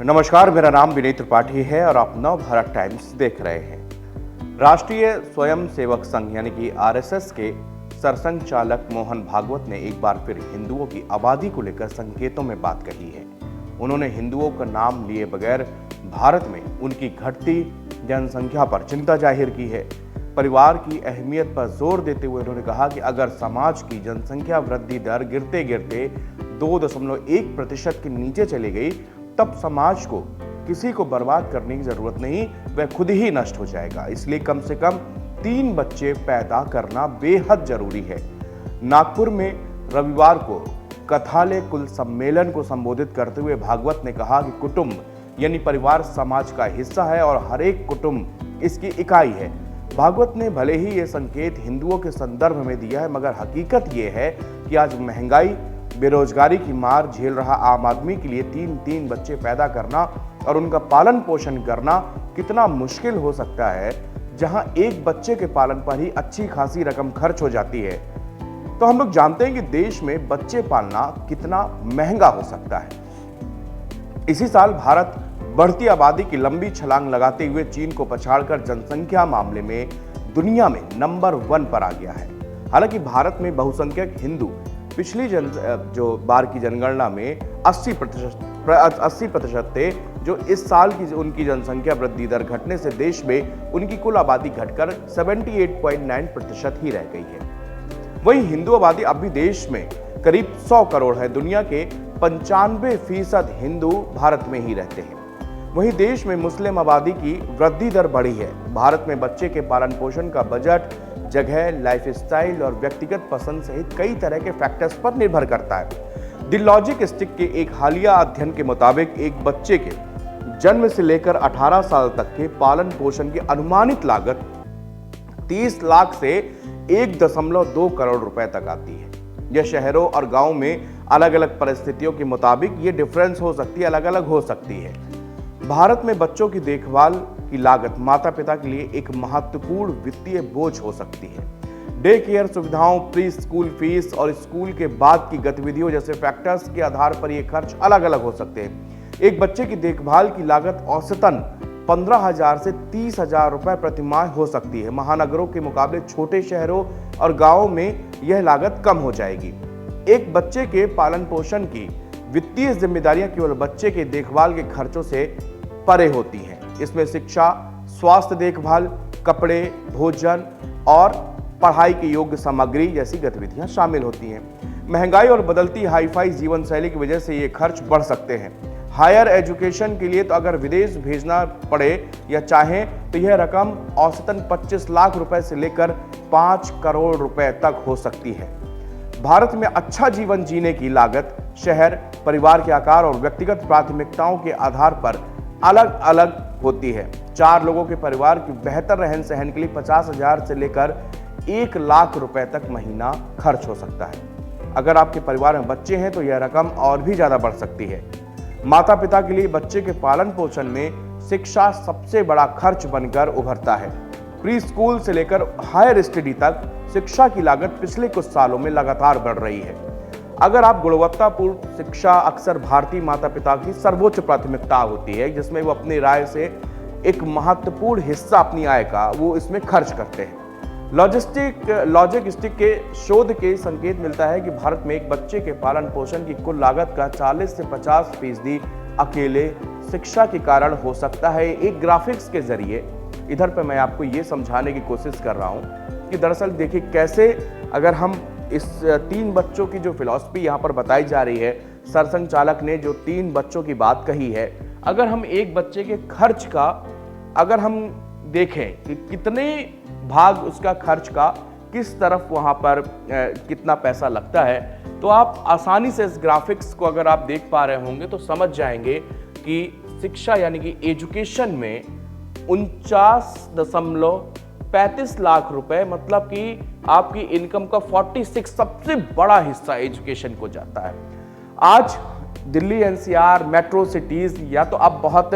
नमस्कार, मेरा नाम विनय त्रिपाठी है और आप नव भारत टाइम्स देख रहे हैं। राष्ट्रीय स्वयं सेवक संघ यानी कि आरएसएस के सरसंघ चालक मोहन भागवत ने एक बार फिर हिंदुओं की आबादी को लेकर संकेतों में बात कही है। उन्होंने हिंदुओं का नाम लिए बगैर भारत में उनकी घटती जनसंख्या पर चिंता जाहिर की है। परिवार की अहमियत पर जोर देते हुए उन्होंने कहा कि अगर समाज की जनसंख्या वृद्धि दर गिरते गिरते 2.1% के नीचे चली गई तब समाज को किसी को बर्बाद करने की जरूरत नहीं, वह खुद ही नष्ट हो जाएगा। इसलिए कम से कम 3 बच्चे पैदा करना बेहद जरूरी है। नागपुर में रविवार को कथालय कुल सम्मेलन को संबोधित करते हुए भागवत ने कहा कि कुटुंब यानी परिवार समाज का हिस्सा है और हर एक कुटुंब इसकी इकाई है। भागवत ने भले ही ये संकेत हिंदुओं के संदर्भ में दिया है, मगर हकीकत ये है कि आज महंगाई, बेरोजगारी की मार झेल रहा आम आदमी के लिए 3 बच्चे पैदा करना और उनका पालन पोषण करना कितना मुश्किल हो सकता है, जहां एक बच्चे के पालन पर ही अच्छी खासी रकम खर्च हो जाती है। तो हम लोग जानते हैं कि देश में बच्चे पालना कितना महंगा हो सकता है। इसी साल भारत बढ़ती आबादी की लंबी छलांग लगाते हुए चीन को पछाड़कर जनसंख्या मामले में दुनिया में नंबर 1 पर आ गया है। हालांकि भारत में बहुसंख्यक हिंदू पिछली जो बार की जनगणना में 80% थे, जो इस साल की उनकी जनसंख्या वृद्धि दर घटने से देश में उनकी कुल आबादी घटकर 78.9% ही रह गई है। वहीं हिंदू आबादी अब भी देश में करीब 100 करोड़ है। दुनिया के 95% हिंदू भारत में ही रहते हैं। वहीं देश में मुस्लिम आबादी की वृद्धि दर बढ़ी है। भारत में बच्चे के पालन पोषण का बजट जगह, लाइफस्टाइल और व्यक्तिगत पसंद सहित कई तरह के फैक्टर्स पर निर्भर करता है। द लॉजिक स्टिक के एक हालिया अध्ययन के मुताबिक एक बच्चे के जन्म से लेकर 18 साल तक के पालन पोषण की अनुमानित लागत 30 लाख से 1.2 करोड़ रुपए तक आती है। यह शहरों और गांव में अलग अलग परिस्थितियों के मुताबिक ये डिफरेंस हो सकती है, अलग अलग हो सकती है। भारत में बच्चों की देखभाल की लागत माता पिता के लिए एक महत्वपूर्ण वित्तीय बोझ हो सकती है। डे केयर सुविधाओं, प्री स्कूल फीस और स्कूल के बाद की गतिविधियों जैसे फैक्टर्स के आधार पर ये खर्च अलग अलग हो सकते हैं। एक बच्चे की देखभाल की लागत औसतन 15,000 से 30,000 रुपए प्रति माह हो सकती है। महानगरों के मुकाबले छोटे शहरों और गांवों में यह लागत कम हो जाएगी। एक बच्चे के पालन पोषण की वित्तीय जिम्मेदारियां केवल बच्चे के देखभाल के खर्चों से परे होती हैं। इसमें शिक्षा, स्वास्थ्य देखभाल, कपड़े, भोजन और पढ़ाई की योग्य सामग्री जैसी गतिविधियां शामिल होती हैं। महंगाई और बदलती हाईफाई जीवन शैली की वजह से ये खर्च बढ़ सकते हैं। हायर एजुकेशन के लिए तो अगर विदेश भेजना पड़े या चाहें तो यह रकम औसतन 25 लाख रुपए से लेकर 5 करोड़ रुपए तक हो सकती है। भारत में अच्छा जीवन जीने की लागत शहर, परिवार के आकार और व्यक्तिगत प्राथमिकताओं के आधार पर अलग अलग होती है। 4 लोगों के परिवार की बेहतर रहन सहन के लिए 50,000 से लेकर 1 लाख रुपए तक महीना खर्च हो सकता है। अगर आपके परिवार में बच्चे हैं तो यह रकम और भी ज्यादा बढ़ सकती है। माता पिता के लिए बच्चे के पालन पोषण में शिक्षा सबसे बड़ा खर्च बनकर उभरता है। प्री स्कूल से लेकर हायर स्टडी तक शिक्षा की लागत पिछले कुछ सालों में लगातार बढ़ रही है। अगर आप गुणवत्तापूर्ण शिक्षा अक्सर भारतीय माता पिता की सर्वोच्च प्राथमिकता होती है, जिसमें वो अपनी राय से एक महत्वपूर्ण हिस्सा अपनी आय का वो इसमें खर्च करते हैं। लॉजिक स्टिक के शोध के संकेत मिलता है कि भारत में एक बच्चे के पालन पोषण की कुल लागत का 40 से 50% अकेले शिक्षा के कारण हो सकता है। एक ग्राफिक्स के जरिए इधर पे मैं आपको ये समझाने की कोशिश कर रहा हूँ कि दरअसल देखिए कैसे अगर हम इस 3 बच्चों की जो फिलॉसफी यहाँ पर बताई जा रही है, सरसंघ चालक ने जो 3 बच्चों की बात कही है, अगर हम एक बच्चे के खर्च का अगर हम देखें कि कितने भाग उसका खर्च का किस तरफ वहाँ पर कितना पैसा लगता है, तो आप आसानी से इस ग्राफिक्स को अगर आप देख पा रहे होंगे तो समझ जाएंगे कि शिक्षा यानी कि एजुकेशन में 49.35 लाख रुपए, मतलब कि आपकी इनकम का 46 सबसे बड़ा हिस्सा एजुकेशन को जाता है। आज दिल्ली एनसीआर, मेट्रो सिटीज या तो अब बहुत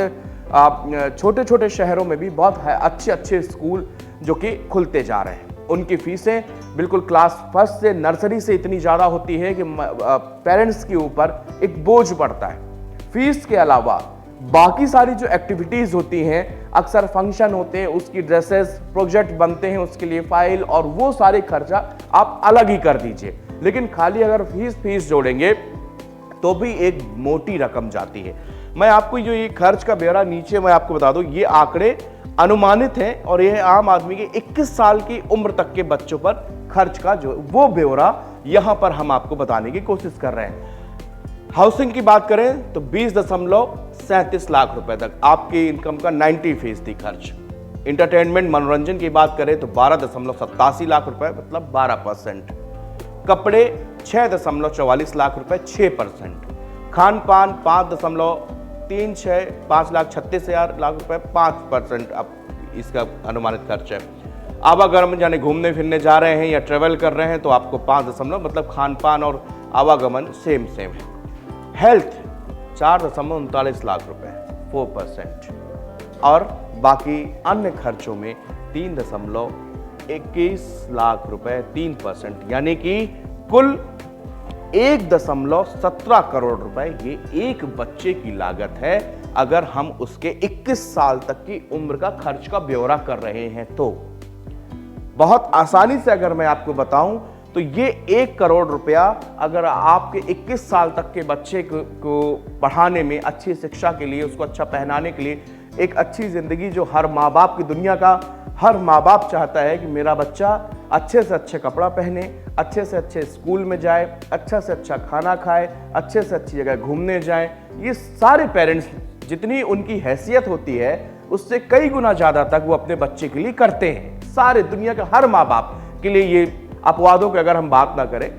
छोटे छोटे शहरों में भी बहुत अच्छे अच्छे स्कूल जो कि खुलते जा रहे हैं। उनकी फीसें बिल्कुल क्लास फर्स्ट से नर्सरी से इतनी ज़्यादा होती है कि पेरेंट्स के ऊपर एक बोझ पड़ता है। फीस के अलावा बाकी सारी जो एक्टिविटीज होती हैं, अक्सर फंक्शन होते हैं, उसकी ड्रेसेस, प्रोजेक्ट बनते हैं, उसके लिए फाइल और वो सारे खर्चा आप अलग ही कर दीजिए। लेकिन खाली अगर फीस जोड़ेंगे तो भी एक मोटी रकम जाती है। मैं आपको जो ये खर्च का ब्यौरा नीचे मैं आपको बता दूं, ये आंकड़े अनुमानित हैं और ये आम आदमी के 21 साल की उम्र तक के बच्चों पर खर्च का जो वो ब्यौरा यहां पर हम आपको बताने की कोशिश कर रहे हैं। हाउसिंग की बात करें तो 20.37 लाख रुपए तक आपकी इनकम का 90% खर्च। इंटरटेनमेंट मनोरंजन की बात करें तो 12.87 लाख रुपए मतलब 12%। कपड़े 6.44 लाख रुपए 6%। खान पान 5 लाख 36 हजार लाख रुपए 5% अब इसका अनुमानित खर्च है। आवागमन यानी घूमने फिरने जा रहे हैं या ट्रेवल कर रहे हैं तो आपको 5 मतलब खान पान और आवागमन सेम है। हेल्थ 4.39 लाख रुपए 4% और बाकी अन्य खर्चों में 3.21 लाख रुपए 3%, यानी कि कुल 1.17 करोड़ रुपए ये एक बच्चे की लागत है। अगर हम उसके 21 साल तक की उम्र का खर्च का ब्यौरा कर रहे हैं तो बहुत आसानी से अगर मैं आपको बताऊं तो ये 1 करोड़ रुपया अगर आपके 21 साल तक के बच्चे को पढ़ाने में, अच्छी शिक्षा के लिए, उसको अच्छा पहनाने के लिए, एक अच्छी जिंदगी जो हर माँ बाप की दुनिया का हर माँ बाप चाहता है कि मेरा बच्चा अच्छे से अच्छे कपड़ा पहने, अच्छे से अच्छे स्कूल में जाए, अच्छा से अच्छा खाना खाए, अच्छे से अच्छी जगह घूमने जाए। ये सारे पेरेंट्स जितनी उनकी हैसियत होती है उससे कई गुना ज़्यादा तक वो अपने बच्चे के लिए करते हैं। सारे दुनिया के हर माँ बाप के लिए, ये अपवादों की अगर हम बात ना करें,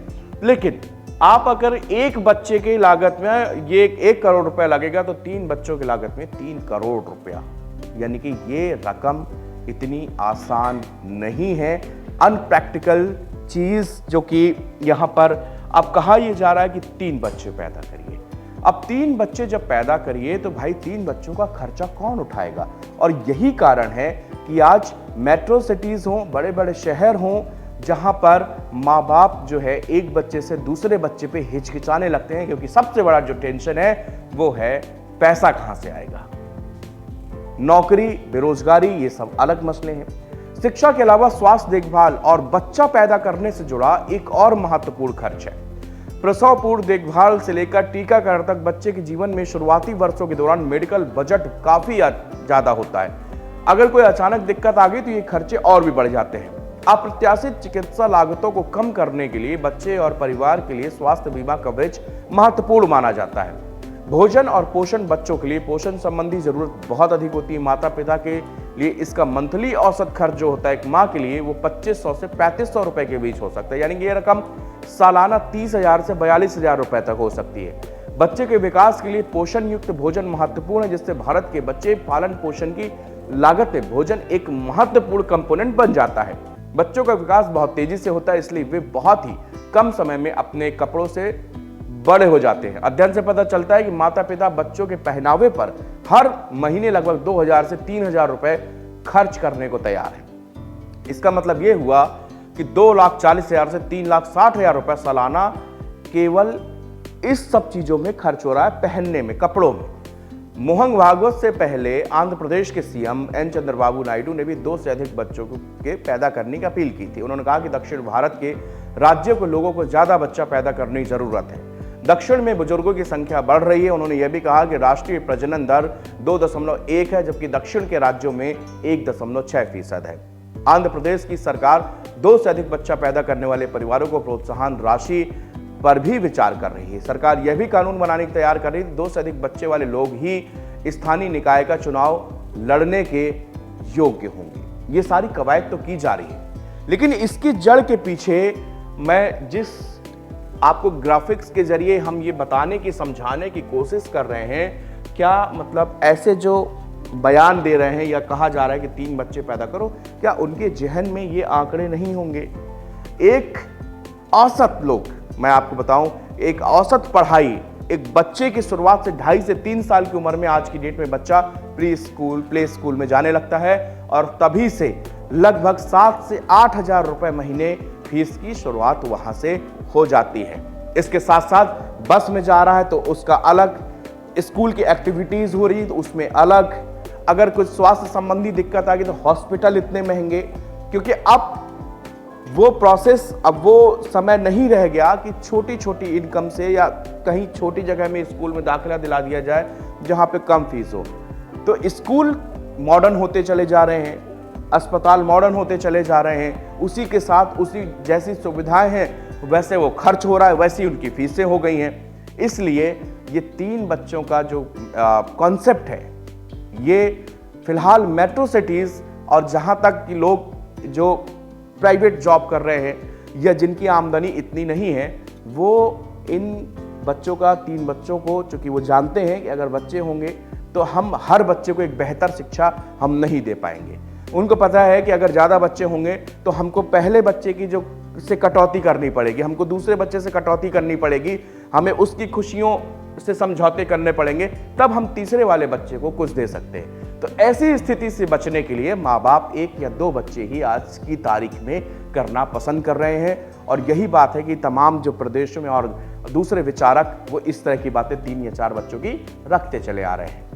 लेकिन आप अगर एक बच्चे की लागत में ये 1 करोड़ रुपया लगेगा तो 3 बच्चों की लागत में 3 करोड़ रुपया, यानी कि ये रकम इतनी आसान नहीं है। अनप्रैक्टिकल चीज जो कि यहां पर अब कहा यह जा रहा है कि 3 बच्चे पैदा करिए। अब 3 बच्चे जब पैदा करिए तो भाई 3 बच्चों का खर्चा कौन उठाएगा? और यही कारण है कि आज मेट्रो सिटीज हों, बड़े बड़े शहर हों, जहां पर माँ बाप जो है एक बच्चे से दूसरे बच्चे पे हिचकिचाने लगते हैं, क्योंकि सबसे बड़ा जो टेंशन है वो है पैसा कहां से आएगा। नौकरी, बेरोजगारी, ये सब अलग मसले हैं। शिक्षा के अलावा स्वास्थ्य देखभाल और बच्चा पैदा करने से जुड़ा एक और महत्वपूर्ण खर्च है। प्रसव पूर्व देखभाल से लेकर टीकाकरण तक बच्चे के जीवन में शुरुआती वर्षों के दौरान मेडिकल बजट काफी ज्यादा होता है। अगर कोई अचानक दिक्कत आ गई तो ये खर्चे और भी बढ़ जाते हैं। अप्रत्याशित चिकित्सा लागतों को कम करने के लिए बच्चे और परिवार के लिए स्वास्थ्य बीमा कवरेज महत्वपूर्ण माना जाता है। भोजन और पोषण, बच्चों के लिए पोषण संबंधी जरूरत बहुत अधिक होती है। माता पिता के लिए इसका मंथली औसत खर्च जो होता है एक माँ के लिए वो 2500 से 3500 रुपए के बीच हो सकता है, यानी कि ये रकम सालाना 30,000 से 42,000 रुपए तक हो सकती है। बच्चे के विकास के लिए पोषण युक्त भोजन महत्वपूर्ण है, जिससे भारत के बच्चे पालन पोषण की लागत में भोजन एक महत्वपूर्ण कंपोनेंट बन जाता है। बच्चों का विकास बहुत तेजी से होता है, इसलिए वे बहुत ही कम समय में अपने कपड़ों से बड़े हो जाते हैं। अध्ययन से पता चलता है कि माता पिता बच्चों के पहनावे पर हर महीने लगभग 2,000 से 3,000 रुपए खर्च करने को तैयार है। इसका मतलब यह हुआ कि 2,40,000 से 3,60,000 रुपए सालाना केवल इस सब चीजों में खर्च हो रहा है, पहनने में, कपड़ों में। मोहन भागवत से पहले आंध्र प्रदेश के सीएम एन चंद्रबाबू नायडू ने भी 2 से अधिक बच्चों के पैदा करने की अपील की थी। उन्होंने कहा कि दक्षिण भारत के राज्यों को लोगों को ज्यादा बच्चा पैदा करने की जरूरत है। दक्षिण में बुजुर्गों की संख्या बढ़ रही है। उन्होंने यह भी कहा कि राष्ट्रीय प्रजनन दर 2.1 है, जबकि दक्षिण के राज्यों में 1.6% है। आंध्र प्रदेश की सरकार 2 से अधिक बच्चा पैदा करने वाले परिवारों को प्रोत्साहन राशि पर भी विचार कर रही है। सरकार यह भी कानून बनाने की तैयार कर रही है, 2 से अधिक बच्चे वाले लोग ही स्थानीय निकाय का चुनाव लड़ने के योग्य होंगे। ये सारी कवायद तो की जा रही है, लेकिन इसकी जड़ के पीछे मैं जिस आपको ग्राफिक्स के जरिए हम ये बताने की, समझाने की कोशिश कर रहे हैं, क्या मतलब ऐसे जो बयान दे रहे हैं या कहा जा रहा है कि 3 बच्चे पैदा करो, क्या उनके जहन में ये आंकड़े नहीं होंगे? एक औसत लोग, मैं आपको बताऊं, एक औसत पढ़ाई एक बच्चे की शुरुआत से 2.5 से 3 साल की उम्र में आज की डेट में बच्चा प्री स्कूल, प्ले स्कूल में जाने लगता है और तभी से लगभग 7 से 8,000 रुपए महीने फीस की शुरुआत वहां से हो जाती है। इसके साथ साथ बस में जा रहा है तो उसका अलग, स्कूल की एक्टिविटीज़ हो रही तो उसमें अलग, अगर कुछ स्वास्थ्य संबंधी दिक्कत आ गई तो हॉस्पिटल इतने महंगे, क्योंकि अब वो प्रोसेस, अब वो समय नहीं रह गया कि छोटी छोटी इनकम से या कहीं छोटी जगह में स्कूल में दाखिला दिला दिया जाए जहाँ पे कम फीस हो। तो स्कूल मॉडर्न होते चले जा रहे हैं, अस्पताल मॉडर्न होते चले जा रहे हैं, उसी के साथ उसी जैसी सुविधाएं हैं वैसे वो खर्च हो रहा है, वैसी उनकी फीसें हो गई हैं। इसलिए ये 3 बच्चों का जो कॉन्सेप्ट है, ये फिलहाल मेट्रो सिटीज़ और जहाँ तक कि लोग जो प्राइवेट जॉब कर रहे हैं या जिनकी आमदनी इतनी नहीं है, वो इन बच्चों का 3 बच्चों को, चूँकि वो जानते हैं कि अगर बच्चे होंगे तो हम हर बच्चे को एक बेहतर शिक्षा हम नहीं दे पाएंगे। उनको पता है कि अगर ज़्यादा बच्चे होंगे तो हमको पहले बच्चे की जो से कटौती करनी पड़ेगी, हमको दूसरे बच्चे से कटौती करनी पड़ेगी, हमें उसकी खुशियों से समझौते करने पड़ेंगे, तब हम तीसरे वाले बच्चे को कुछ दे सकते हैं। तो ऐसी स्थिति से बचने के लिए माँ बाप 1 या 2 बच्चे ही आज की तारीख में करना पसंद कर रहे हैं। और यही बात है कि तमाम जो प्रदेशों में और दूसरे विचारक वो इस तरह की बातें 3 या 4 बच्चों की रखते चले आ रहे हैं।